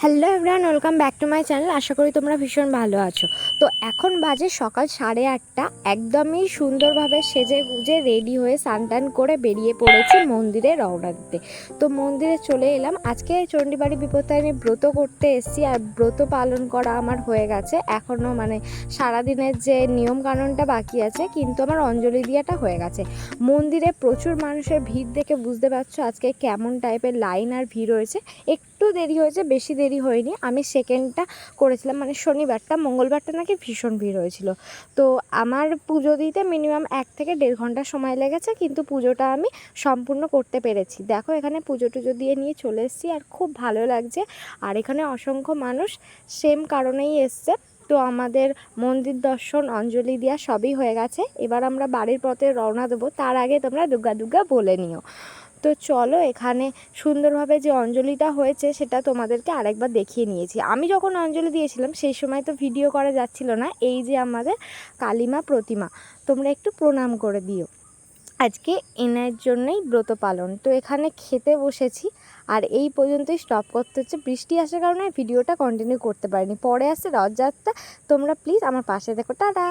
Hello everyone, welcome back to my channel. আশা করি তোমরা ভীষণ ভালো আছো। তো এখন বাজে সকাল 8:30। একদমই সুন্দরভাবে সেজে গুজে রেডি হয়ে স্নান করে বেরিয়ে পড়েছি মন্দিরে রওনা দিতে। তো মন্দিরে চলে এলাম। আজকে চণ্ডীবাড়ি বিপত্তারিণী ব্রত করতে এসেছি, আর ব্রত পালন করা আমার হয়ে গেছে। এখনও সারাদিনের যে নিয়মকানুনটা বাকি আছে, কিন্তু আমার অঞ্জলি দেওয়াটা হয়ে গেছে। মন্দিরে প্রচুর মানুষের ভিড় দেখে বুঝতে পারছো আজকে কেমন টাইপের লাইন আর ভিড় হয়েছে। একটু দেরি হয়েছে, বেশি দেরি হয়নি। আমি সেকেন্ডটা করেছিলাম, শনিবারটা, মঙ্গলবারটা নাকি ভীষণ ভিড় হয়েছিল। তো আমার পুজো দিতে মিনিমাম 1 থেকে 1.5 ঘন্টা সময় লেগেছে, কিন্তু পুজোটা আমি সম্পূর্ণ করতে পেরেছি। দেখো এখানে পুজো টুজো দিয়ে নিয়ে চলে এসেছি, আর খুব ভালো লাগছে। আর এখানে অসংখ্য মানুষ সেম কারণেই এসছে। তো আমাদের মন্দির দর্শন, অঞ্জলি দেওয়া সবই হয়ে গেছে। এবার আমরা বাড়ির পথে রওনা দেবো। তার আগে তোমরা দুর্গা দুর্গা বলে নিও। তো চলো, এখানে সুন্দরভাবে যে অঞ্জলিটা হয়েছে সেটা তোমাদেরকে আরেকবার দেখিয়ে নিয়েছি। আমি যখন অঞ্জলি দিয়েছিলাম সেই সময় তো ভিডিও করা যাচ্ছিল না। এই যে আমাদের কালীমা প্রতিমা, তোমরা একটু প্রণাম করে দিও। আজকে এনার জন্যই ব্রত পালন। তো এখানে খেতে বসেছি, আর এই পর্যন্তই স্টপ করতে হচ্ছে। বৃষ্টি আসার কারণে ভিডিওটা কন্টিনিউ করতে পারিনি। পরে আসছে রথযাত্রা। তোমরা প্লিজ আমার পাশে দেখো। টাটা।